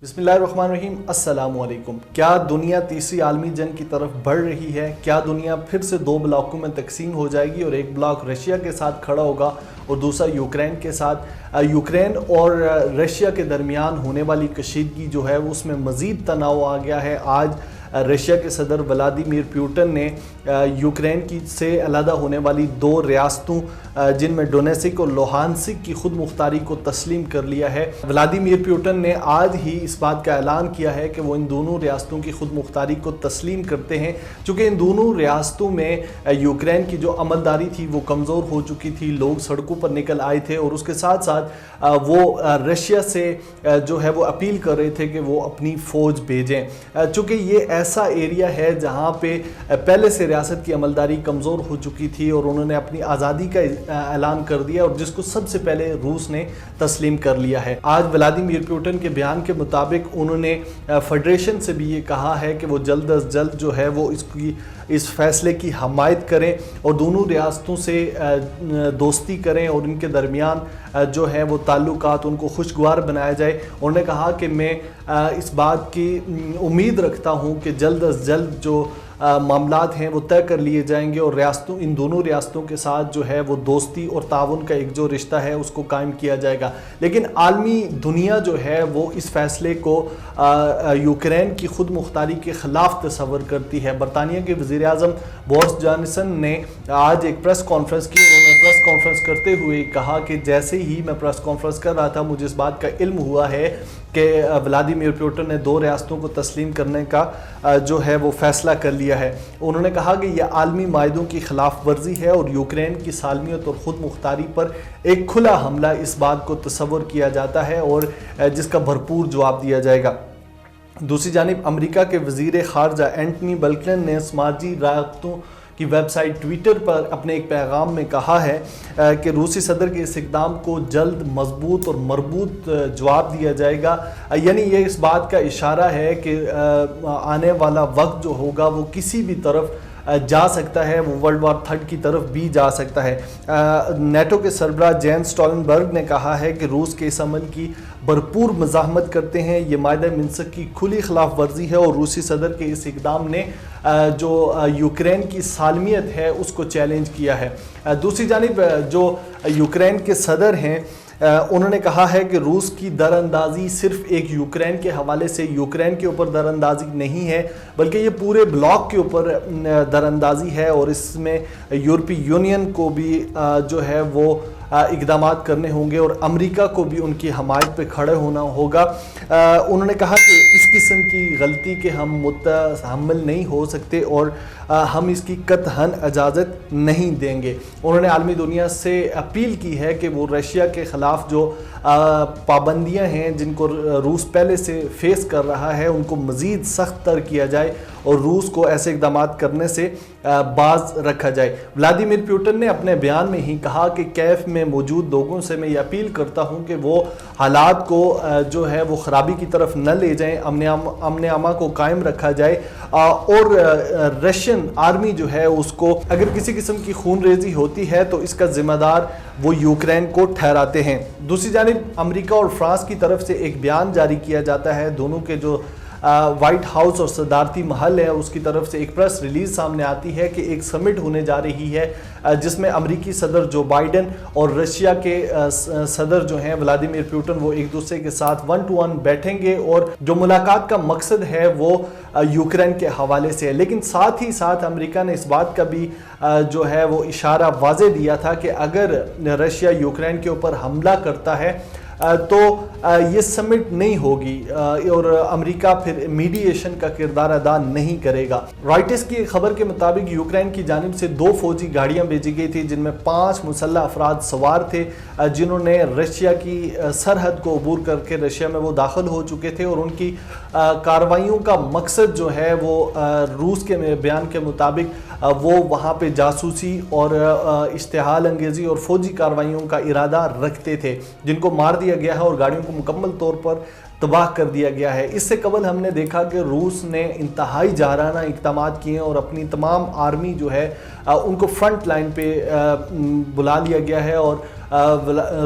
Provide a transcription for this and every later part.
बिस्मिल्लाहिर्रहमानिर्रहीम। अस्सलाम वालेकुम। क्या दुनिया तीसरी आलमी जंग की तरफ बढ़ रही है? क्या दुनिया फिर से दो ब्लॉकों में तकसीम हो जाएगी और एक ब्लॉक रशिया के साथ खड़ा होगा और दूसरा यूक्रेन के साथ? यूक्रेन और रशिया के दरमियान होने वाली कशीदगी जो है उसमें मज़ीद तनाव आ गया है। आज रशिया के सदर व्लादिमीर पुतिन ने यूक्रेन की से अलहदा होने वाली दो रियासतों जिनमें डोनेसिक और लुहानसिक की खुद मुख्तारी को तस्लीम कर लिया है। व्लादिमीर पुतिन ने आज ही इस बात का ऐलान किया है कि वो इन दोनों रियासतों की खुद मुख्तारी को तस्लीम करते हैं, चूँकि इन दोनों रियासतों में यूक्रेन की जो अमलदारी थी वो कमज़ोर हो चुकी थी, लोग सड़कों पर निकल आए थे और उसके साथ साथ वो रशिया से जो है वो अपील कर रहे थे कि वो अपनी फ़ौज भेजें। चूँकि ये ऐसा एरिया है जहाँ पे पहले से रियासत की अमलदारी कमज़ोर हो चुकी थी और उन्होंने अपनी आज़ादी का ऐलान कर दिया और जिसको सबसे पहले रूस ने तस्लीम कर लिया है। आज व्लादिमीर पुतिन के बयान के मुताबिक उन्होंने फेडरेशन से भी ये कहा है कि वो जल्द अज जल्द जो है वो इस फैसले की हमायत करें और दोनों रियासतों से दोस्ती करें और इनके दरमियान जो है वो ताल्लुकात उनको खुशगवार बनाया जाए। उन्होंने कहा कि मैं इस बात की उम्मीद रखता हूँ कि जल्द अज जल्द जो मामलात हैं वो तय कर लिए जाएंगे और इन दोनों रियासतों के साथ जो है वो दोस्ती और ताउन का एक जो रिश्ता है उसको कायम किया जाएगा। लेकिन आलमी दुनिया जो है वो इस फैसले को यूक्रेन की खुद मुख्तारी के ख़िलाफ़ तस्वर करती है। बरतानिया के वज़ीर आज़म बोरिस जॉनसन ने आज एक प्रेस कॉन्फ्रेंस की और उन्होंने प्रेस कॉन्फ्रेंस करते हुए कहा कि जैसे ही मैं प्रेस कॉन्फ्रेंस कर रहा था मुझे इस बात का इल्म हुआ है कि व्लादिमीर पुतिन ने दो रियासतों को तस्लीम करने का जो है वो फ़ैसला कर लिया है। उन्होंने कहा कि यह आलमी मायदों की खिलाफ वर्जी है और यूक्रेन की सालमियत और ख़ुद मुख्तारी पर एक खुला हमला इस बात को तस्वर किया जाता है और जिसका भरपूर जवाब दिया जाएगा। दूसरी जानिब अमेरिका के वज़ीर ख़ारजा एंटनी ब्लिंकन ने समाजी रायतों की वेबसाइट ट्विटर पर अपने एक पैगाम में कहा है कि रूसी सदर के इस इक़दाम को जल्द मजबूत और मरबूत जवाब दिया जाएगा। यानी ये इस बात का इशारा है कि आने वाला वक्त जो होगा वो किसी भी तरफ जा सकता है, वो वर्ल्ड वार थर्ड की तरफ भी जा सकता है। नेटो के सरबराह जेंस स्टोल्टनबर्ग ने कहा है कि रूस के इस अमल की भरपूर मज़ाहमत करते हैं, ये मायदा मिन्स्क की खुली खिलाफ वर्जी है और रूसी सदर के इस इक़दाम ने जो यूक्रेन की सालमियत है उसको चैलेंज किया है। दूसरी जानिब जो यूक्रेन के सदर हैं उन्होंने कहा है कि रूस की दरअंदाजी सिर्फ एक यूक्रेन के हवाले से यूक्रेन के ऊपर दरअंदाजी नहीं है बल्कि ये पूरे ब्लॉक के ऊपर दरअंदाजी है और इसमें यूरोपीय यूनियन को भी जो है वो इक़दामात करने होंगे और अमेरिका को भी उनकी हमायत पे खड़े होना होगा। उन्होंने कहा कि इस किस्म की गलती के हम मुतहम्मिल नहीं हो सकते और हम इसकी कतहन इजाज़त नहीं देंगे। उन्होंने आलमी दुनिया से अपील की है कि वो रशिया के ख़िलाफ़ जो पाबंदियां हैं जिनको रूस पहले से फेस कर रहा है उनको मज़ीद सख्त तर किया जाए और रूस को ऐसे इक़दामात करने से बाज रखा जाए। व्लादिमीर पुतिन ने अपने बयान में ही कहा कि कैफ में मौजूद लोगों से मैं ये अपील करता हूं कि वो हालात को जो है वो ख़राबी की तरफ न ले जाएं, अमन अमा को कायम रखा जाए और रशियन आर्मी जो है उसको अगर किसी किस्म की खून रेजी होती है तो इसका ज़िम्मेदार वो यूक्रेन को ठहराते हैं। दूसरी जानिब अमेरिका और फ्रांस की तरफ से एक बयान जारी किया जाता है। दोनों के जो वाइट हाउस और सदारती महल है उसकी तरफ से एक प्रेस रिलीज सामने आती है कि एक समिट होने जा रही है जिसमें अमेरिकी सदर जो बाइडन और रशिया के सदर जो हैं व्लादिमीर पुतिन वो एक दूसरे के साथ 1-to-1 बैठेंगे और जो मुलाकात का मकसद है वो यूक्रेन के हवाले से है। लेकिन साथ ही साथ अमेरिका ने इस बात का भी जो है वो इशारा वाज़े दिया था कि अगर रशिया यूक्रेन के ऊपर हमला करता है तो ये समिट नहीं होगी और अमेरिका फिर मीडिएशन का किरदार अदा नहीं करेगा। रॉयटर्स की खबर के मुताबिक यूक्रेन की जानिब से 2 फौजी गाड़ियां भेजी गई थी जिनमें 5 मुसल्लह अफराद सवार थे जिन्होंने रशिया की सरहद को अबूर करके रशिया में वो दाखिल हो चुके थे और उनकी कार्रवाइयों का मकसद जो है वो रूस के बयान के मुताबिक वो वहाँ पे जासूसी और इश्तिहाल अंगेज़ी और फौजी कार्रवाइयों का इरादा रखते थे जिनको मार दिया गया है और गाड़ियों को मुकम्मल तौर पर तबाह कर दिया गया है। इससे कबल हमने देखा कि रूस ने इंतहाई जाराना इक़दामात किए और अपनी तमाम आर्मी जो है उनको फ्रंट लाइन पे बुला लिया गया है और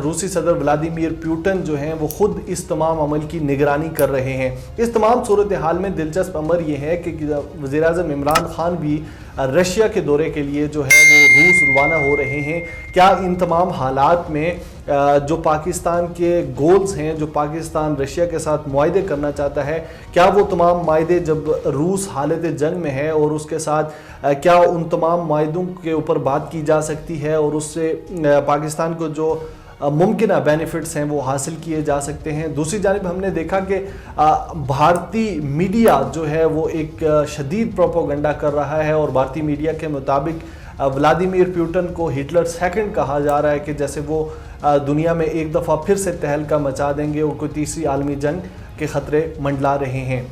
रूसी सदर व्लादिमीर पुतिन जो हैं वो ख़ुद इस तमाम अमल की निगरानी कर रहे हैं। इस तमाम सूरत हाल में दिलचस्प अमर ये है कि वज़ीर-ए-आज़म इमरान खान भी रशिया के दौरे के लिए जो है वो रूस रवाना हो रहे हैं। क्या इन तमाम हालात में जो पाकिस्तान के गोल्स हैं, जो पाकिस्तान रशिया के साथ मुआहदे करना चाहता है, क्या वो तमाम मुआहदे जब रूस हालत जंग में है और उसके साथ क्या उन तमाम मुआहदों के ऊपर बात की जा सकती है और उससे पाकिस्तान को जो मुमकिन बेनिफिट्स हैं वो हासिल किए जा सकते हैं। दूसरी जानिब हमने देखा कि भारतीय मीडिया जो है वो एक शदीद प्रोपोगंडा कर रहा है और भारतीय मीडिया के मुताबिक व्लादिमीर पुतिन को हिटलर सेकंड कहा जा रहा है कि जैसे वो दुनिया में एक दफ़ा फिर से तहलका मचा देंगे और कोई तीसरी आलमी जंग के ख़तरे मंडला रहे हैं।